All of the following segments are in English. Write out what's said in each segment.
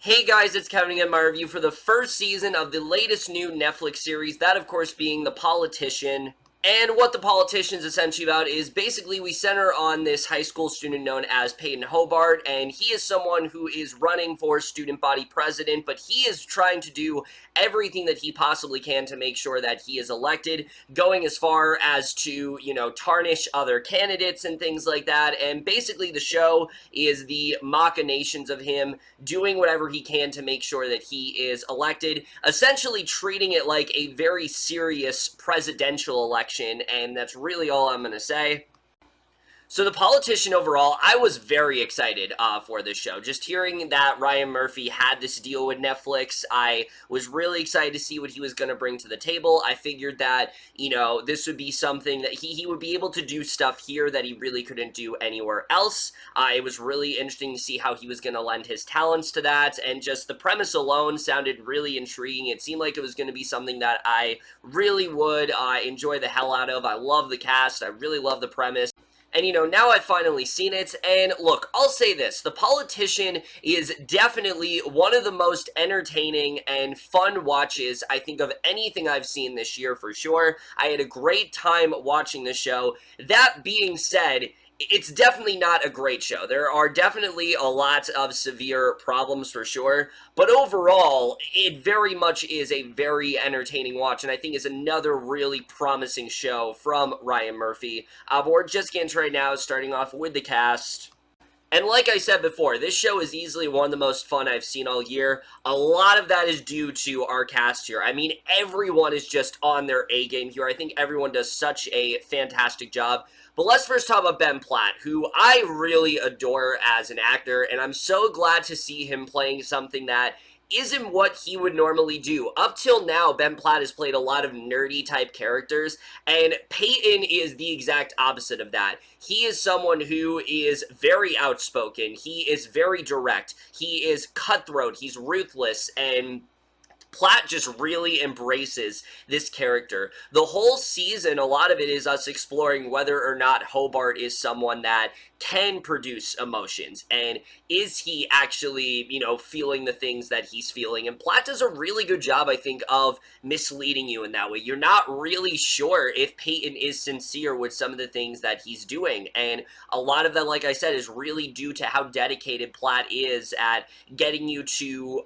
Hey guys, it's Kevin again, my review for the first season of the latest new Netflix series, that of course being The Politician. And what The Politician is essentially about is basically we center on this high school student known as Peyton Hobart, and he is someone who is running for student body president, but he is trying to do everything that he possibly can to make sure that he is elected, going as far as to, tarnish other candidates and things like that. And basically the show is the machinations of him doing whatever he can to make sure that he is elected, essentially treating it like a very serious presidential election, and that's really all I'm going to say. So The Politician overall, I was very excited for this show. Just hearing that Ryan Murphy had this deal with Netflix, I was really excited to see what he was going to bring to the table. I figured that, this would be something that he would be able to do stuff here that he really couldn't do anywhere else. It was really interesting to see how he was going to lend his talents to that, and just the premise alone sounded really intriguing. It seemed like it was going to be something that I really would enjoy the hell out of. I love the cast. I really love the premise. And, now I've finally seen it, and look, I'll say this, The Politician is definitely one of the most entertaining and fun watches, I think, of anything I've seen this year, for sure. I had a great time watching the show. That being said, it's definitely not a great show. There are definitely a lot of severe problems for sure, but overall, it very much is a very entertaining watch, and I think is another really promising show from Ryan Murphy. But we're just getting to right now, starting off with the cast. And like I said before, this show is easily one of the most fun I've seen all year. A lot of that is due to our cast here. I mean, everyone is just on their A game here. I think everyone does such a fantastic job. But let's first talk about Ben Platt, who I really adore as an actor, and I'm so glad to see him playing something that isn't what he would normally do. Up till now, Ben Platt has played a lot of nerdy type characters, and Peyton is the exact opposite of that. He is someone who is very outspoken, he is very direct, he is cutthroat, he's ruthless, and Platt just really embraces this character. The whole season, a lot of it is us exploring whether or not Hobart is someone that can produce emotions, and is he actually, feeling the things that he's feeling. And Platt does a really good job, I think, of misleading you in that way. You're not really sure if Peyton is sincere with some of the things that he's doing, and a lot of that, like I said, is really due to how dedicated Platt is at getting you to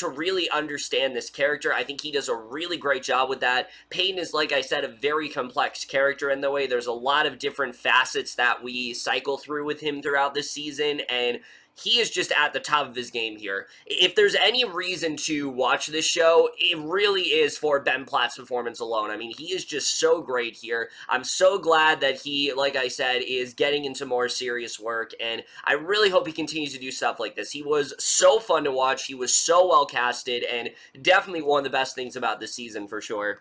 really understand this character. I think he does a really great job with that. Peyton is, like I said, a very complex character in the way. There's a lot of different facets that we cycle through with him throughout this season, and he is just at the top of his game here. If there's any reason to watch this show, it really is for Ben Platt's performance alone. I mean, he is just so great here. I'm so glad that he, like I said, is getting into more serious work, and I really hope he continues to do stuff like this. He was so fun to watch. He was so well casted, and definitely one of the best things about this season for sure.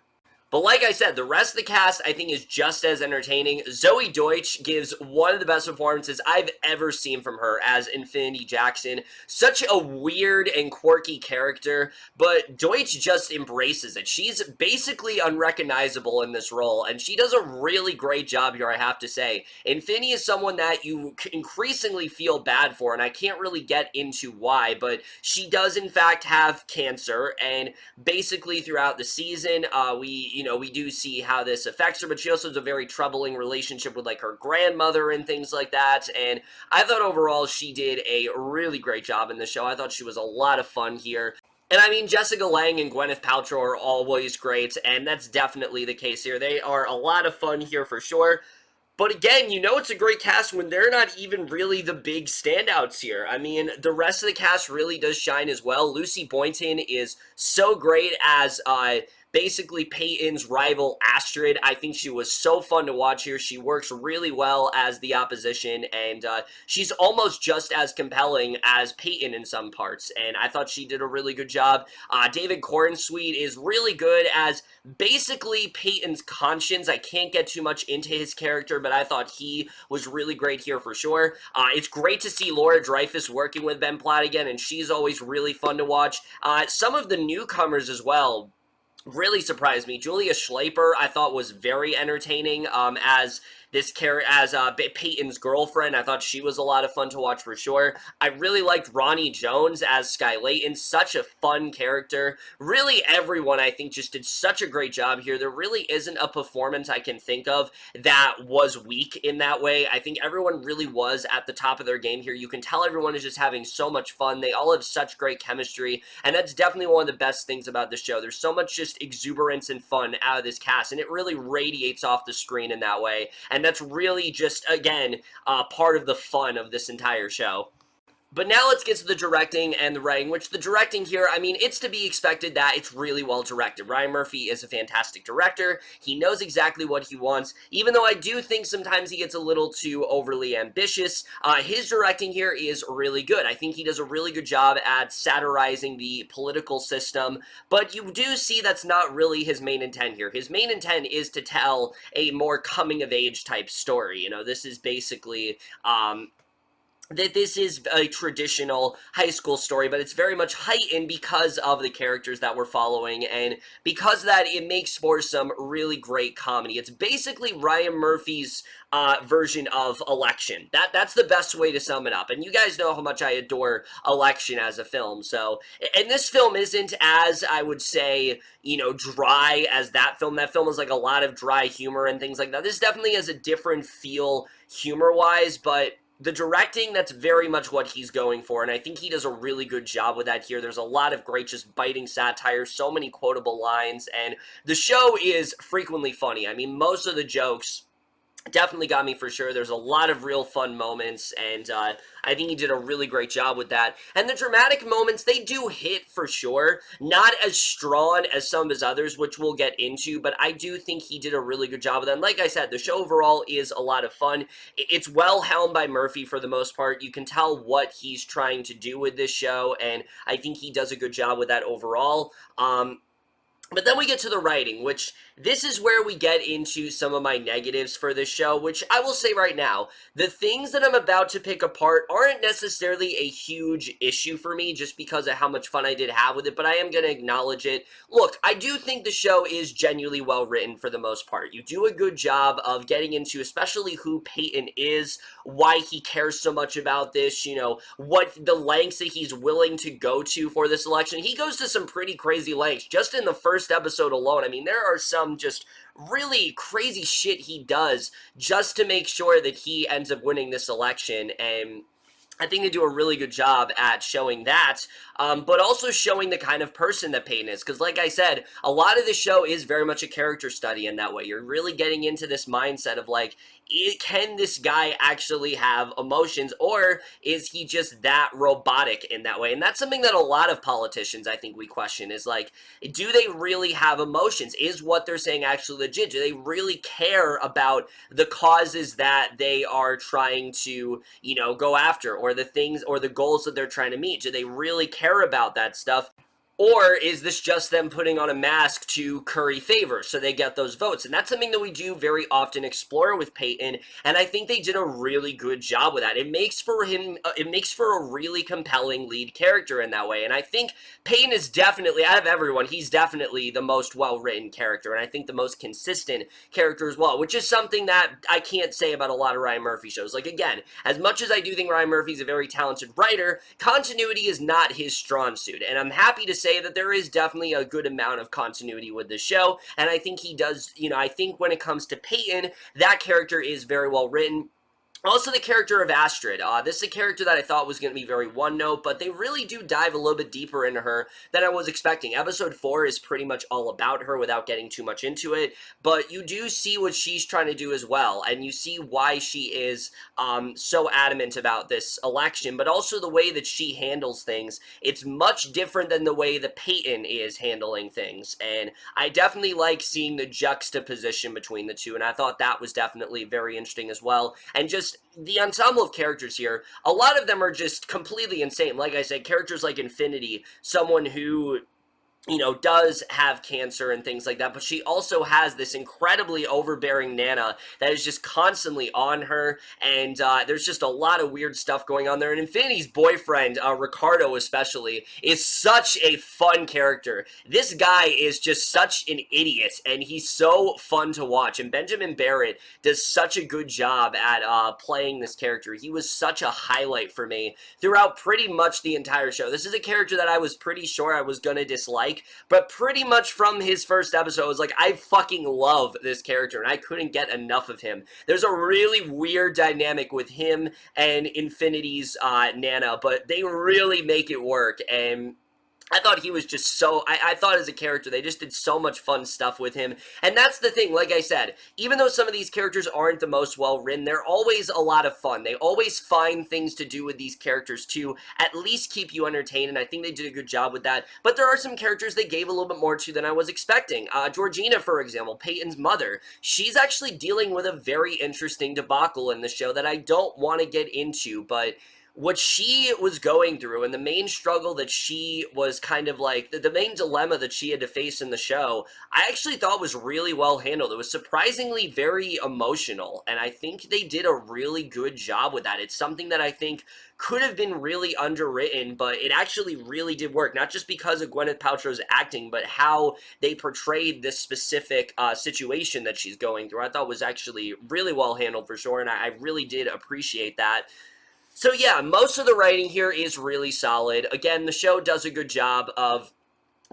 But like I said, the rest of the cast, I think, is just as entertaining. Zoey Deutch gives one of the best performances I've ever seen from her as Infinity Jackson. Such a weird and quirky character, but Deutch just embraces it. She's basically unrecognizable in this role, and she does a really great job here, I have to say. Infinity is someone that you increasingly feel bad for, and I can't really get into why, but she does, in fact, have cancer, and basically throughout the season, we do see how this affects her, but she also has a very troubling relationship with, like, her grandmother and things like that, and I thought overall she did a really great job in the show. I thought she was a lot of fun here. And I mean, Jessica Lange and Gwyneth Paltrow are always great, and that's definitely the case here. They are a lot of fun here for sure. But again, it's a great cast when they're not even really the big standouts here. I mean, the rest of the cast really does shine as well. Lucy Boynton is so great as, basically Peyton's rival Astrid. I think she was so fun to watch here. She works really well as the opposition, and she's almost just as compelling as Peyton in some parts, and I thought she did a really good job. David Corenswet is really good as basically Peyton's conscience. I can't get too much into his character, but I thought he was really great here for sure. It's great to see Laura Dreyfuss working with Ben Platt again, and she's always really fun to watch. Some of the newcomers as well really surprised me. Julia Schlaepfer, I thought, was very entertaining as this character, as Peyton's girlfriend. I thought she was a lot of fun to watch for sure. I really liked Ronnie Jones as Sky Layton, such a fun character. Really, everyone, I think, just did such a great job here. There really isn't a performance I can think of that was weak in that way. I think everyone really was at the top of their game here. You can tell everyone is just having so much fun. They all have such great chemistry, and that's definitely one of the best things about the show. There's so much just exuberance and fun out of this cast, and it really radiates off the screen in that way, and that's really just, again, part of the fun of this entire show. But now let's get to the directing and the writing, which the directing here, I mean, it's to be expected that it's really well directed. Ryan Murphy is a fantastic director. He knows exactly what he wants, even though I do think sometimes he gets a little too overly ambitious. His directing here is really good. I think he does a really good job at satirizing the political system, but you do see that's not really his main intent here. His main intent is to tell a more coming-of-age type story. You know, this is basically, that this is a traditional high school story, but it's very much heightened because of the characters that we're following, and because of that, it makes for some really great comedy. It's basically Ryan Murphy's version of Election. That's the best way to sum it up, and you guys know how much I adore Election as a film, so, and this film isn't as, I would say, you know, dry as that film. That film is like a lot of dry humor and things like that. This definitely has a different feel humor-wise, but the directing, that's very much what he's going for, and I think he does a really good job with that here. There's a lot of great, just biting satire, so many quotable lines, and the show is frequently funny. I mean, most of the jokes definitely got me for sure. There's a lot of real fun moments, and I think he did a really great job with that. And the dramatic moments, they do hit for sure. Not as strong as some of his others, which we'll get into, but I do think he did a really good job with that. And like I said, the show overall is a lot of fun. It's well helmed by Murphy for the most part. You can tell what he's trying to do with this show, and I think he does a good job with that overall. But then we get to the writing, which this is where we get into some of my negatives for this show, which I will say right now, the things that I'm about to pick apart aren't necessarily a huge issue for me just because of how much fun I did have with it, but I am going to acknowledge it. Look, I do think the show is genuinely well written for the most part. You do a good job of getting into especially who Peyton is, why he cares so much about this, you know, what the lengths that he's willing to go to for this election. He goes to some pretty crazy lengths just in the first episode alone. I mean, there are some just really crazy shit he does just to make sure that he ends up winning this election, and I think they do a really good job at showing that, but also showing the kind of person that Peyton is, because like I said, a lot of the show is very much a character study in that way. You're really getting into this mindset of like, can this guy actually have emotions, or is he just that robotic in that way? And that's something that a lot of politicians, I think, we question, is like, do they really have emotions? Is what they're saying actually legit? Do they really care about the causes that they are trying to, you know, go after, or the things or the goals that they're trying to meet? Do they really care about that stuff? Or is this just them putting on a mask to curry favor so they get those votes? And that's something that we do very often explore with Peyton, and I think they did a really good job with that. It makes for a really compelling lead character in that way, and I think Peyton is definitely, out of everyone, he's definitely the most well-written character, and I think the most consistent character as well, which is something that I can't say about a lot of Ryan Murphy shows. Like, again, as much as I do think Ryan Murphy's a very talented writer, continuity is not his strong suit, and I'm happy to say that there is definitely a good amount of continuity with the show, and I think he does, you know, I think when it comes to Peyton, that character is very well written. Also, the character of Astrid. This is a character that I thought was going to be very one-note, but they really do dive a little bit deeper into her than I was expecting. Episode 4 is pretty much all about her without getting too much into it, but you do see what she's trying to do as well, and you see why she is so adamant about this election, but also the way that she handles things. It's much different than the way that Peyton is handling things, and I definitely like seeing the juxtaposition between the two, and I thought that was definitely very interesting as well. And just the ensemble of characters here, a lot of them are just completely insane. Like I said, characters like Infinity, someone who does have cancer and things like that, but she also has this incredibly overbearing Nana that is just constantly on her, and there's just a lot of weird stuff going on there. And Infinity's boyfriend, Ricardo especially, is such a fun character. This guy is just such an idiot, and he's so fun to watch, and Benjamin Barrett does such a good job at playing this character. He was such a highlight for me throughout pretty much the entire show. This is a character that I was pretty sure I was gonna dislike, but pretty much from his first episode, I was like, I fucking love this character, and I couldn't get enough of him. There's a really weird dynamic with him and Infinity's Nana, but they really make it work, and I thought he was just so, I thought as a character, they just did so much fun stuff with him, and that's the thing, like I said, even though some of these characters aren't the most well-written, they're always a lot of fun. They always find things to do with these characters to at least keep you entertained, and I think they did a good job with that, but there are some characters they gave a little bit more to than I was expecting. Georgina, for example, Peyton's mother, she's actually dealing with a very interesting debacle in the show that I don't want to get into, but what she was going through and the main struggle that she was kind of like, the main dilemma that she had to face in the show, I actually thought was really well handled. It was surprisingly very emotional, and I think they did a really good job with that. It's something that I think could have been really underwritten, but it actually really did work, not just because of Gwyneth Paltrow's acting, but how they portrayed this specific situation that she's going through. I thought was actually really well handled for sure, and I really did appreciate that. So yeah, most of the writing here is really solid. Again, the show does a good job of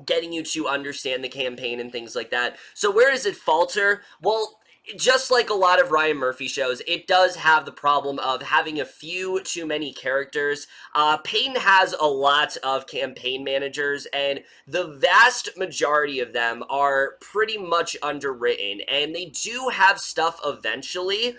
getting you to understand the campaign and things like that. So where does it falter? Well, just like a lot of Ryan Murphy shows, it does have the problem of having a few too many characters. Peyton has a lot of campaign managers, and the vast majority of them are pretty much underwritten, and they do have stuff eventually,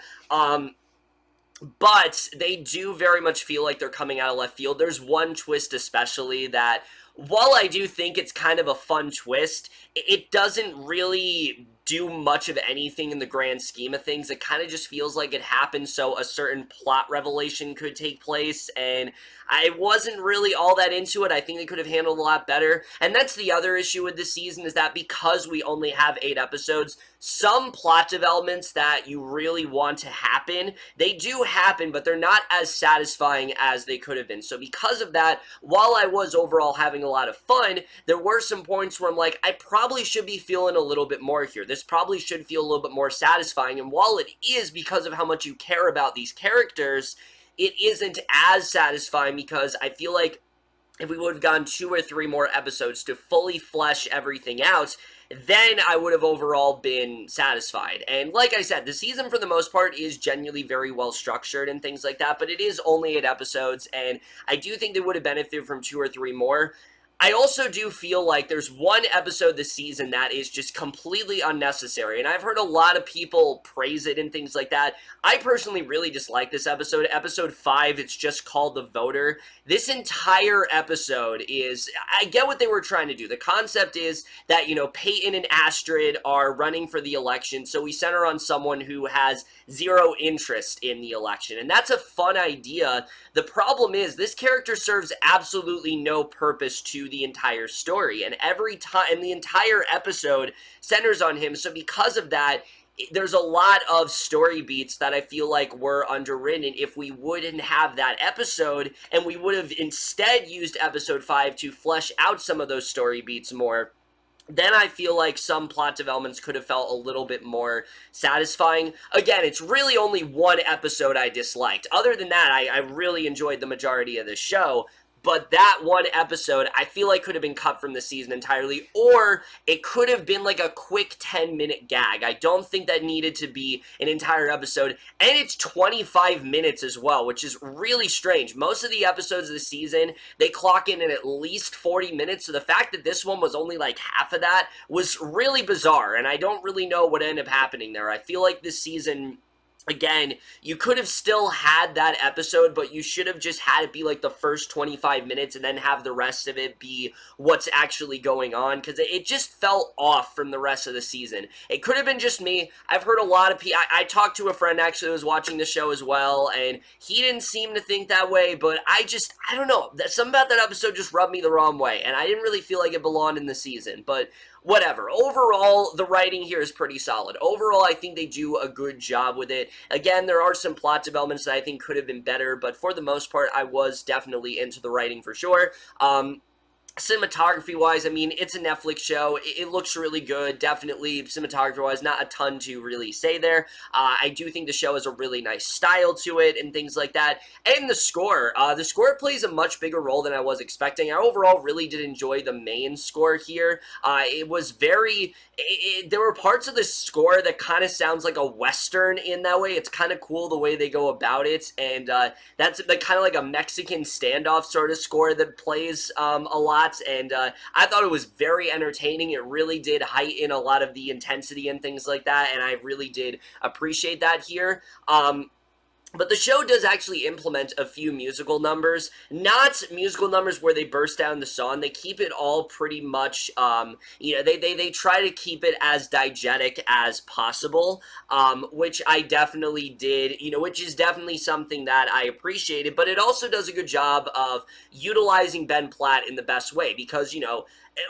but they do very much feel like they're coming out of left field. There's one twist especially that, while I do think it's kind of a fun twist, it doesn't really do much of anything in the grand scheme of things. It kind of just feels like it happened so a certain plot revelation could take place, and I wasn't really all that into it. I think they could have handled a lot better, and that's the other issue with this season, is that because we only have 8 episodes, some plot developments that you really want to happen, they do happen, but they're not as satisfying as they could have been. So because of that, while I was overall having a lot of fun, there were some points where I'm like, I probably should be feeling a little bit more here. This probably should feel a little bit more satisfying, and while it is because of how much you care about these characters, it isn't as satisfying because I feel like if we would have gone 2 or 3 more episodes to fully flesh everything out, then I would have overall been satisfied. And like I said, the season for the most part is genuinely very well structured and things like that, but it is only 8 episodes, and I do think they would have benefited from 2 or 3 more. I also do feel like there's one episode this season that is just completely unnecessary, and I've heard a lot of people praise it and things like that. I personally really dislike this episode. Episode 5, it's just called The Voter. This entire episode is, I get what they were trying to do. The concept is that, Peyton and Astrid are running for the election, so we center on someone who has 0 interest in the election, and that's a fun idea. The problem is, this character serves absolutely no purpose to the entire story, and every time, and the entire episode centers on him, so because of that, there's a lot of story beats that I feel like were underwritten if we wouldn't have that episode, and we would have instead used episode 5 to flesh out some of those story beats more. Then I feel like some plot developments could have felt a little bit more satisfying. Again, it's really only one episode I disliked. Other than that, I really enjoyed the majority of the show. But that one episode, I feel like could have been cut from the season entirely, or it could have been like a quick 10-minute gag. I don't think that needed to be an entire episode, and it's 25 minutes as well, which is really strange. Most of the episodes of the season, they clock in at least 40 minutes, so the fact that this one was only like half of that was really bizarre, and I don't really know what ended up happening there. I feel like this season again, you could have still had that episode, but you should have just had it be like the first 25 minutes and then have the rest of it be what's actually going on, because it just felt off from the rest of the season. It could have been just me. I've heard a lot of people. I talked to a friend actually who was watching the show as well, and he didn't seem to think that way, but I don't know. Something about that episode just rubbed me the wrong way, and I didn't really feel like it belonged in the season, but whatever. Overall, the writing here is pretty solid. Overall, I think they do a good job with it. Again, there are some plot developments that I think could have been better, but for the most part, I was definitely into the writing for sure. Cinematography-wise, I mean, it's a Netflix show. It looks really good. Definitely, cinematography-wise, not a ton to really say there. I do think the show has a really nice style to it and things like that. And the score. The score plays a much bigger role than I was expecting. I overall really did enjoy the main score here. It was very... there were parts of the score that kind of sounds like a Western in that way. It's kind of cool the way they go about it. And that's kind of like a Mexican standoff sort of score that plays a lot. And I thought it was very entertaining. It really did heighten a lot of the intensity and things like that, and I really did appreciate that here. But the show does actually implement a few musical numbers, not musical numbers where they burst down the song. They keep it all pretty much, they try to keep it as diegetic as possible, which I definitely did, which is definitely something that I appreciated, but it also does a good job of utilizing Ben Platt in the best way, because,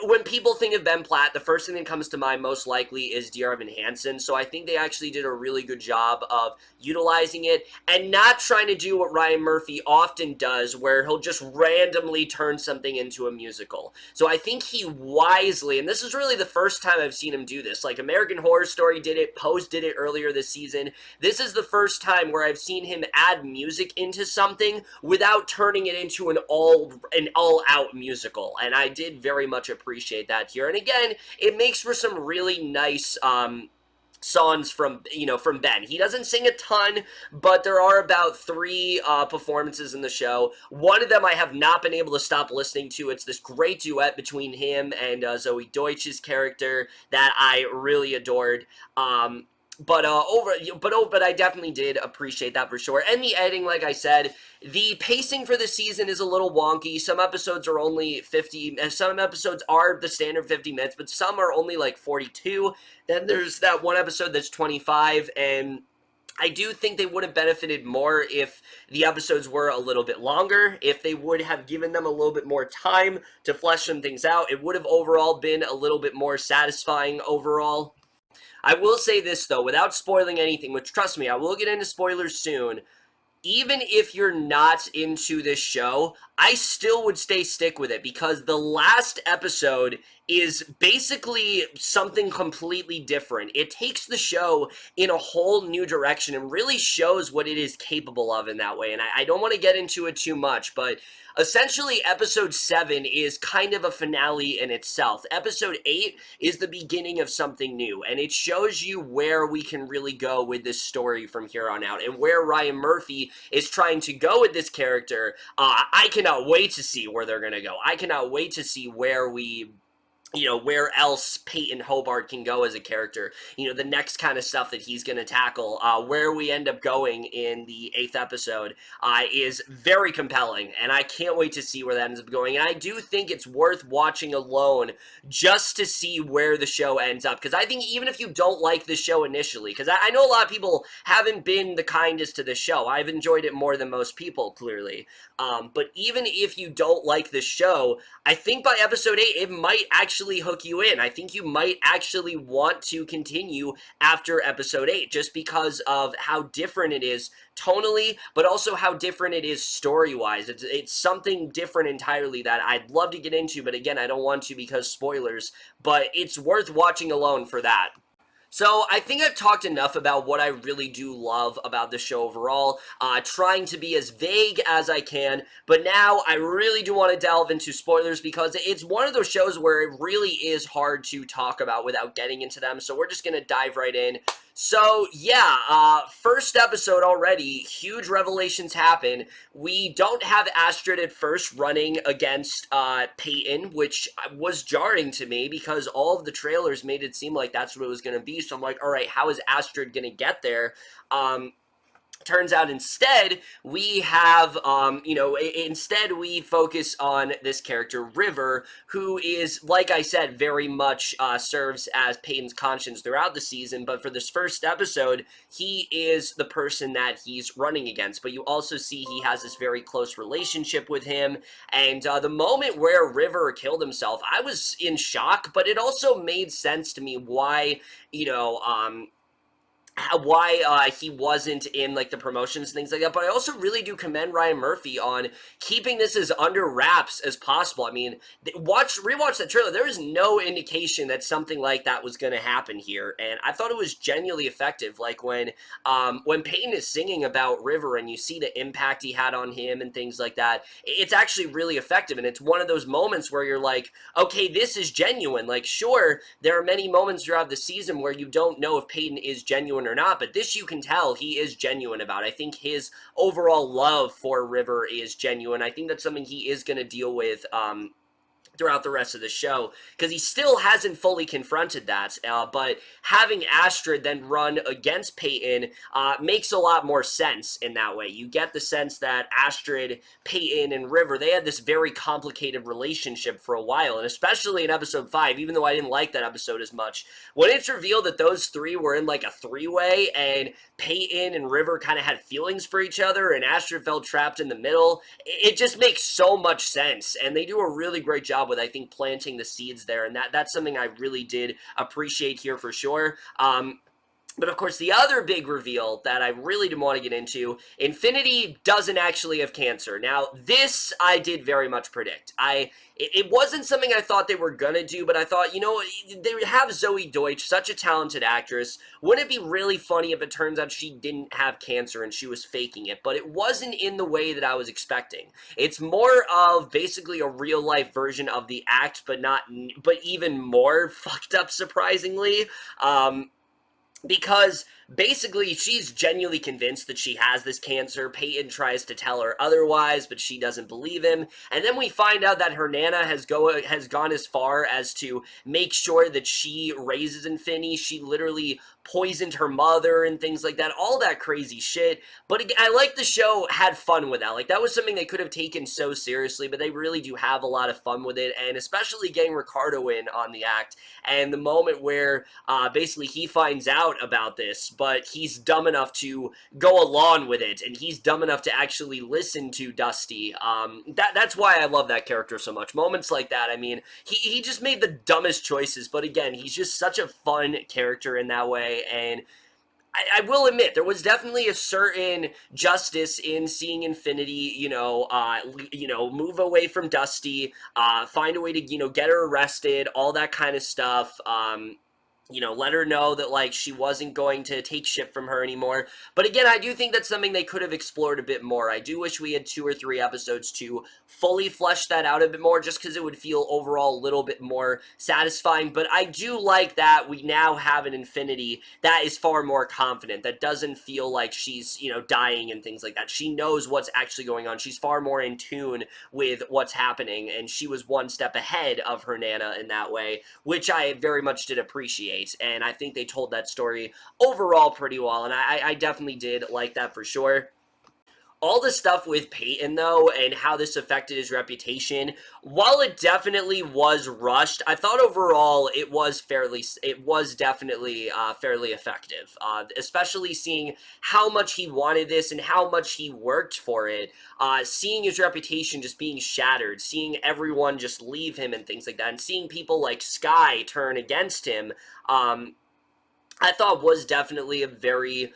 when people think of Ben Platt, the first thing that comes to mind most likely is Dear Evan Hansen, so I think they actually did a really good job of utilizing it, and not trying to do what Ryan Murphy often does, where he'll just randomly turn something into a musical. So I think he wisely, and this is really the first time I've seen him do this, like American Horror Story did it, Pose did it earlier this season. This is the first time where I've seen him add music into something without turning it into an all-out musical, and I did very much appreciate that here. And again, it makes for some really nice songs from Ben. He doesn't sing a ton, but there are about 3 performances in the show. One of them I have not been able to stop listening to. It's this great duet between him and Zoey Deutch's character that I really adored. But I definitely did appreciate that for sure. And the editing, like I said, the pacing for the season is a little wonky. Some episodes are only 50, and some episodes are the standard 50 minutes, but some are only like 42. Then there's that one episode that's 25, and I do think they would have benefited more if the episodes were a little bit longer, if they would have given them a little bit more time to flesh some things out. It would have overall been a little bit more satisfying overall. I will say this, though, without spoiling anything, which, trust me, I will get into spoilers soon. Even if you're not into this show, I still would stick with it, because the last episode is basically something completely different. It takes the show in a whole new direction and really shows what it is capable of in that way. And I don't want to get into it too much, but essentially episode 7 is kind of a finale in itself. Episode 8 is the beginning of something new, and it shows you where we can really go with this story from here on out, and where Ryan Murphy is trying to go with this character. I cannot wait to see where they're going to go. I cannot wait to see where where else Peyton Hobart can go as a character, the next kind of stuff that he's going to tackle, where we end up going in the 8th episode is very compelling, and I can't wait to see where that ends up going. And I do think it's worth watching alone just to see where the show ends up, because I think even if you don't like the show initially, because I know a lot of people haven't been the kindest to the show. I've enjoyed it more than most people, clearly. But even if you don't like the show, I think by episode 8, it might actually hook you in. I think you might actually want to continue after episode 8, just because of how different it is tonally, but also how different it is story-wise. It's something different entirely that I'd love to get into, but again, I don't want to because spoilers, but it's worth watching alone for that. So, I think I've talked enough about what I really do love about the show overall, trying to be as vague as I can, but now I really do want to delve into spoilers, because it's one of those shows where it really is hard to talk about without getting into them, so we're just going to dive right in. So, yeah, first episode already, huge revelations happen. We don't have Astrid at first running against Peyton, which was jarring to me, because all of the trailers made it seem like that's what it was going to be. So I'm like, all right, how is Astrid going to get there? turns out instead we have instead we focus on this character River, who is, like I said, very much serves as Peyton's conscience throughout the season, but for this first episode he is the person that he's running against. But you also see he has this very close relationship with him, and the moment where River killed himself, I was in shock, but it also made sense to me why he wasn't in like the promotions and things like that. But I also really do commend Ryan Murphy on keeping this as under wraps as possible. I mean, rewatch the trailer. There is no indication that something like that was going to happen here, and I thought it was genuinely effective. Like when Peyton is singing about River and you see the impact he had on him and things like that, it's actually really effective. And it's one of those moments where you're like, okay, this is genuine. Like, sure, there are many moments throughout the season where you don't know if Peyton is genuine or not, but this you can tell he is genuine about. I think his overall love for River is genuine. I think that's something he is going to deal with throughout the rest of the show, because he still hasn't fully confronted that, but having Astrid then run against Peyton makes a lot more sense in that way. You get the sense that Astrid, Peyton, and River, they had this very complicated relationship for a while, and especially in episode 5, even though I didn't like that episode as much, when it's revealed that those three were in like a three-way, and Peyton and River kind of had feelings for each other, and Astrid felt trapped in the middle, it just makes so much sense, and they do a really great job with, I think, planting the seeds there, and that's something I really did appreciate here for sure. But of course, the other big reveal that I really didn't want to get into, Infinity doesn't actually have cancer. Now, this I did very much predict. It wasn't something I thought they were gonna do, but I thought, you know, they have Zoey Deutch, such a talented actress. Wouldn't it be really funny if it turns out she didn't have cancer and she was faking it? But it wasn't in the way that I was expecting. It's more of basically a real-life version of the act, but even more fucked up, surprisingly. Because basically she's genuinely convinced that she has this cancer. Peyton tries to tell her otherwise, but she doesn't believe him. And then we find out that her Nana has gone as far as to make sure that she raises Infinity. She literally poisoned her mother and things like that. All that crazy shit. But again, I like the show had fun with that. Like, that was something they could have taken so seriously, but they really do have a lot of fun with it. And especially getting Ricardo in on the act. And the moment where basically he finds out about this, but he's dumb enough to go along with it, and he's dumb enough to actually listen to Dusty. That's why I love that character so much. Moments like that, I mean, he just made the dumbest choices, but again, he's just such a fun character in that way, and I will admit, there was definitely a certain justice in seeing Infinity, move away from Dusty, find a way to, get her arrested, all that kind of stuff, let her know that, like, she wasn't going to take shit from her anymore. But again, I do think that's something they could have explored a bit more. I do wish we had 2 or 3 episodes to fully flesh that out a bit more, just because it would feel overall a little bit more satisfying. But I do like that we now have an Infinity that is far more confident, that doesn't feel like she's, dying and things like that. She knows what's actually going on. She's far more in tune with what's happening, and she was one step ahead of her Nana in that way, which I very much did appreciate. And I think they told that story overall pretty well, and I definitely did like that for sure. All the stuff with Peyton, though, and how this affected his reputation, while it definitely was rushed, I thought overall it was definitely fairly effective. Especially seeing how much he wanted this and how much he worked for it. Seeing his reputation just being shattered, seeing everyone just leave him and things like that, and seeing people like Sky turn against him, I thought was definitely a very,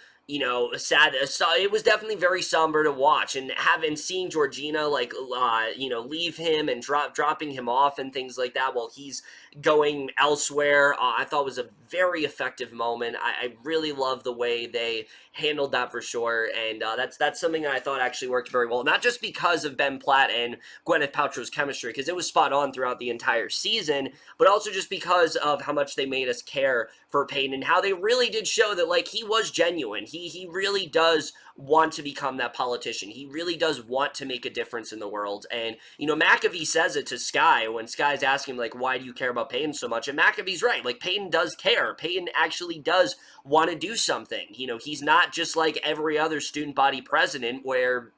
sad. It was definitely very somber to watch, and seeing Georgina, like, leave him and dropping him off and things like that while he's going elsewhere, I thought was a very effective moment. I really love the way they handled that for sure, and that's something that I thought actually worked very well, not just because of Ben Platt and Gwyneth Paltrow's chemistry, because it was spot on throughout the entire season, but also just because of how much they made us care for Peyton, and how they really did show that, like, he was genuine. He he really does want to become that politician. He really does want to make a difference in the world. And, you know, McAfee says it to Skye when Skye's asking him, like, why do you care about Peyton so much? And McAfee's right. Like, Peyton does care. Peyton actually does want to do something. You know, he's not just like every other student body president where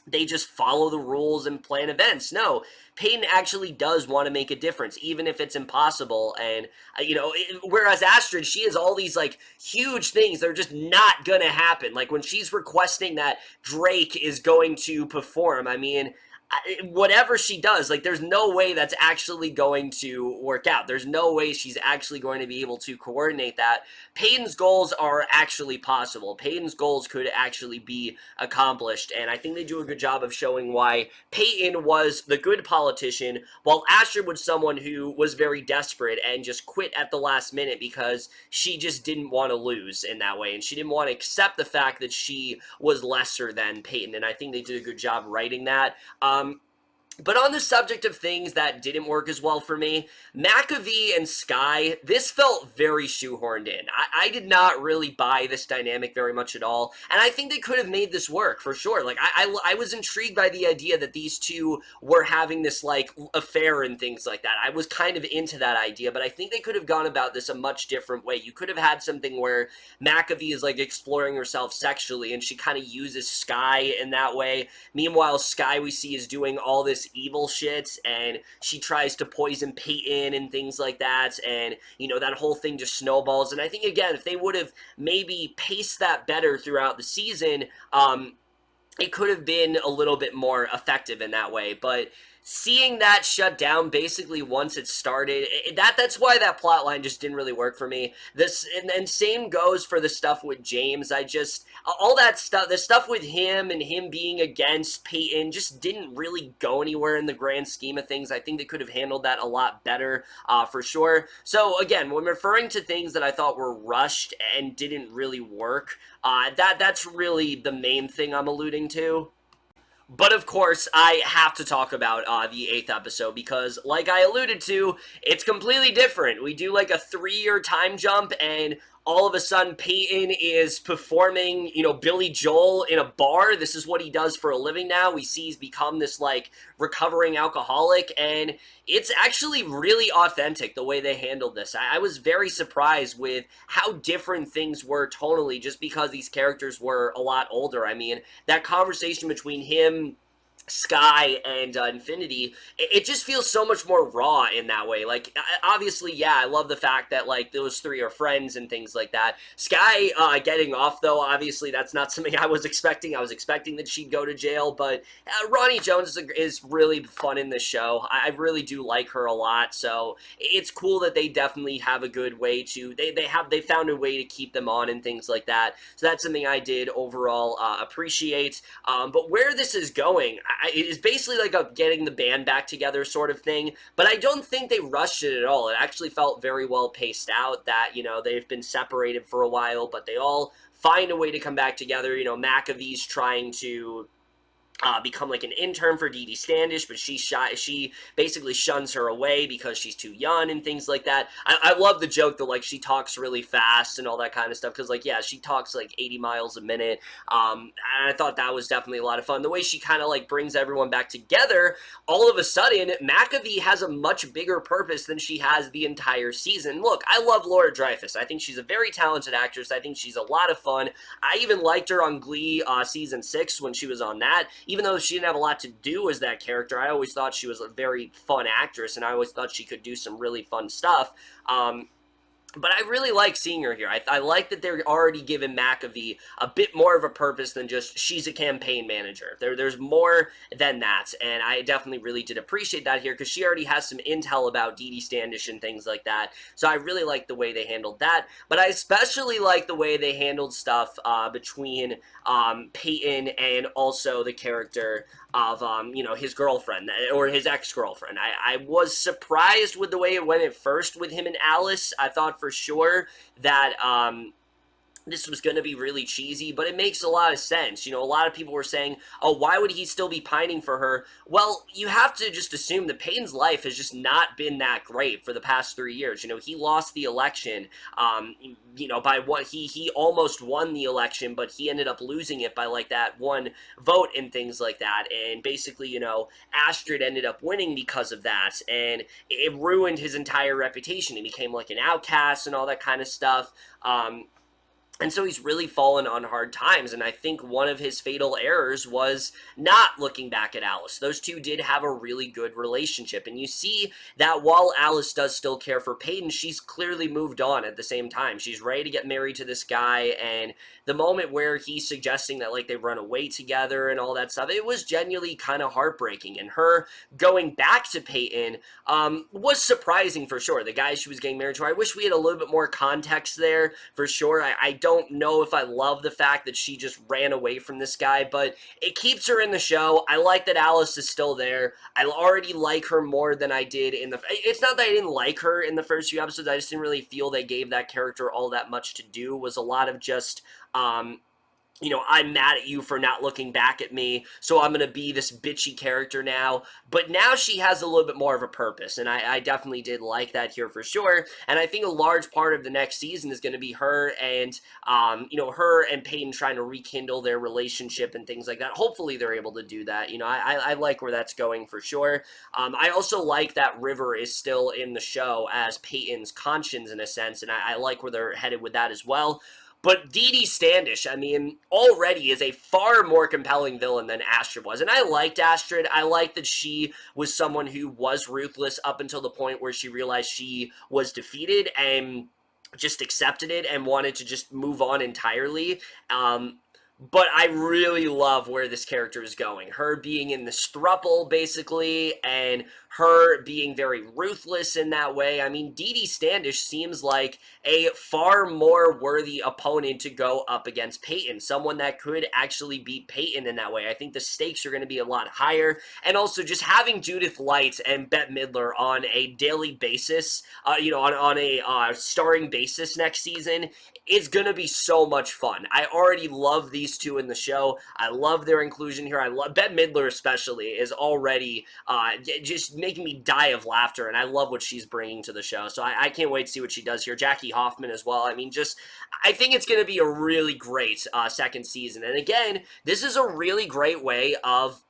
they just follow the rules and plan events. No, Peyton actually does want to make a difference, even if it's impossible. And, you know, whereas Astrid, she has all these, like, huge things that are just not gonna happen. Like, when she's requesting that Drake is going to perform, I mean, whatever she does, like, there's no way that's actually going to work out. There's no way she's actually going to be able to coordinate that. Peyton's goals are actually possible. Peyton's goals could actually be accomplished, and I think they do a good job of showing why Peyton was the good politician, while Astrid was someone who was very desperate and just quit at the last minute because she just didn't want to lose in that way, and she didn't want to accept the fact that she was lesser than Peyton, and I think they did a good job writing that. But on the subject of things that didn't work as well for me, McAfee and Skye, this felt very shoehorned in. I did not really buy this dynamic very much at all, and I think they could have made this work, for sure. Like, I was intrigued by the idea that these two were having this, like, affair and things like that. I was kind of into that idea, but I think they could have gone about this a much different way. You could have had something where McAfee is, like, exploring herself sexually, and she kind of uses Skye in that way. Meanwhile, Skye, we see, is doing all this evil shit, and she tries to poison Peyton and things like that, and, you know, that whole thing just snowballs. And I think, again, if they would have maybe paced that better throughout the season, it could have been a little bit more effective in that way. But seeing that shut down basically once it started, that's why that plot line just didn't really work for me. This and same goes for the stuff with James. I just, all that stuff, the stuff with him and him being against Peyton just didn't really go anywhere in the grand scheme of things. I think they could have handled that a lot better, for sure. So again, when referring to things that I thought were rushed and didn't really work, that's really the main thing I'm alluding to. But of course, I have to talk about the 8th episode because, like I alluded to, it's completely different. We do like a 3-year time jump, and all of a sudden Peyton is performing, you know, Billy Joel in a bar. This is what he does for a living now. We see he's become this, like, recovering alcoholic, and it's actually really authentic the way they handled this. I was very surprised with how different things were tonally just because these characters were a lot older. I mean, that conversation between him, Skye, and Infinity, it just feels so much more raw in that way. Like, obviously, yeah, I love the fact that, like, those three are friends and things like that. Skye getting off, though, obviously, that's not something I was expecting. I was expecting that she'd go to jail, but Ronnie Jones is really fun in this show. I really do like her a lot, so it's cool that they definitely have a good way to, they found a way to keep them on and things like that, so that's something I did overall appreciate. But where this is going, it is basically like a getting the band back together sort of thing, but I don't think they rushed it at all. It actually felt very well paced out that, you know, they've been separated for a while, but they all find a way to come back together. You know, McAfee's trying to become like an intern for Dee Dee Standish, but she basically shuns her away because she's too young and things like that. I love the joke that, like, she talks really fast and all that kind of stuff, because, like, yeah, she talks like 80 miles a minute, and I thought that was definitely a lot of fun. The way she kind of, like, brings everyone back together, all of a sudden, McAfee has a much bigger purpose than she has the entire season. Look, I love Laura Dreyfuss. I think she's a very talented actress. I think she's a lot of fun. I even liked her on Glee season 6 when she was on that. Even though she didn't have a lot to do as that character, I always thought she was a very fun actress, and I always thought she could do some really fun stuff. But I really like seeing her here. I like that they're already giving McAfee a bit more of a purpose than just she's a campaign manager. There's more than that, and I definitely really did appreciate that here because she already has some intel about Dee Dee Standish and things like that. So I really like the way they handled that, but I especially like the way they handled stuff between Peyton and also the character of, you know, his girlfriend, or his ex-girlfriend. I was surprised with the way it went at first with him and Alice. I thought for sure that, this was going to be really cheesy, but it makes a lot of sense. You know, a lot of people were saying, oh, why would he still be pining for her? Well, you have to just assume that Peyton's life has just not been that great for the past 3 years. You know, he lost the election, you know, by what he almost won the election, but he ended up losing it by like that one vote and things like that. And basically, you know, Astrid ended up winning because of that, and it ruined his entire reputation. He became like an outcast and all that kind of stuff. And so he's really fallen on hard times, and I think one of his fatal errors was not looking back at Alice. Those two did have a really good relationship, and you see that while Alice does still care for Peyton, she's clearly moved on at the same time. She's ready to get married to this guy, and the moment where he's suggesting that, like, they run away together and all that stuff, it was genuinely kind of heartbreaking, and her going back to Peyton was surprising for sure. The guy she was getting married to, I wish we had a little bit more context there for sure. I don't know if I love the fact that she just ran away from this guy, but it keeps her in the show. I like that Alice is still there. I already like her more than I did in the... It's not that I didn't like her in the first few episodes. I just didn't really feel they gave that character all that much to do. It was a lot of just... you know, I'm mad at you for not looking back at me, so I'm going to be this bitchy character now. But now she has a little bit more of a purpose, and I definitely did like that here for sure. And I think a large part of the next season is going to be her and, you know, her and Peyton trying to rekindle their relationship and things like that. Hopefully they're able to do that. You know, I like where that's going for sure. I also like that River is still in the show as Peyton's conscience in a sense, and I like where they're headed with that as well. But Dee Dee Standish, I mean, already is a far more compelling villain than Astrid was. And I liked Astrid. I liked that she was someone who was ruthless up until the point where she realized she was defeated and just accepted it and wanted to just move on entirely. But I really love where this character is going. Her being in this throuple, basically, and her being very ruthless in that way. I mean, Dee Dee Standish seems like a far more worthy opponent to go up against Peyton. Someone that could actually beat Peyton in that way. I think the stakes are going to be a lot higher. And also, just having Judith Light and Bette Midler on a daily basis, you know, on a starring basis next season is going to be so much fun. I already love these two in the show. I love their inclusion here. I love Bette Midler especially is already just making me die of laughter, and I love what she's bringing to the show. So I can't wait to see what she does here. Jackie Hoffman as well. I mean, just I think it's going to be a really great second season. And again, this is a really great way of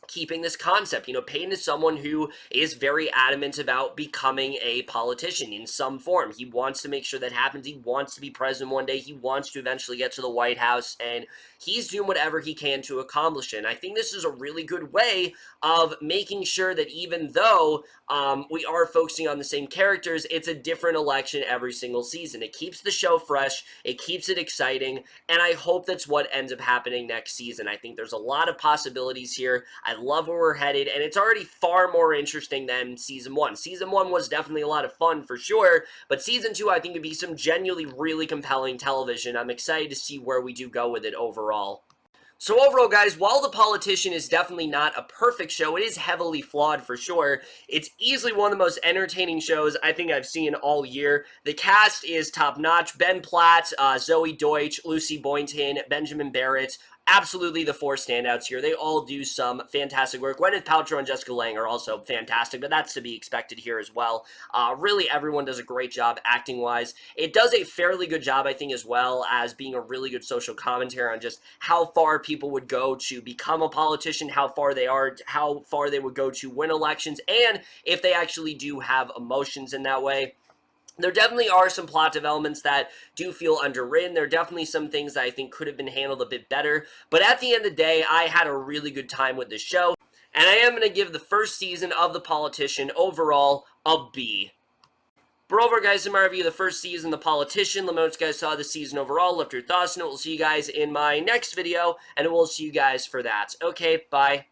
keeping this concept. You know, Peyton is someone who is very adamant about becoming a politician in some form. He wants to make sure that happens. He wants to be president one day. He wants to eventually get to the White House, and he's doing whatever he can to accomplish it. And I think this is a really good way of making sure that even though we are focusing on the same characters, it's a different election every single season. It keeps the show fresh. It keeps it exciting, and I hope that's what ends up happening next season. I think there's a lot of possibilities here. I love where we're headed, and it's already far more interesting than Season 1. Season 1 was definitely a lot of fun for sure, but Season 2 I think would be some genuinely really compelling television. I'm excited to see where we do go with it overall. So overall, guys, while The Politician is definitely not a perfect show, it is heavily flawed for sure. It's easily one of the most entertaining shows I think I've seen all year. The cast is top-notch. Ben Platt, Zoey Deutch, Lucy Boynton, Benjamin Barrett, absolutely the four standouts here. They all do some fantastic work. Gwyneth Paltrow and Jessica Lange are also fantastic, but that's to be expected here as well. Really, everyone does a great job acting-wise. It does a fairly good job, I think, as well as being a really good social commentary on just how far people would go to become a politician, how far they would go to win elections, and if they actually do have emotions in that way. There definitely are some plot developments that do feel underwritten. There are definitely some things that I think could have been handled a bit better. But at the end of the day, I had a really good time with this show. And I am going to give the first season of The Politician overall a B. But overall, guys, in my review of the first season, The Politician, let me know what you guys saw this season overall. Left your thoughts, and we'll see you guys in my next video, and we'll see you guys for that. Okay, bye.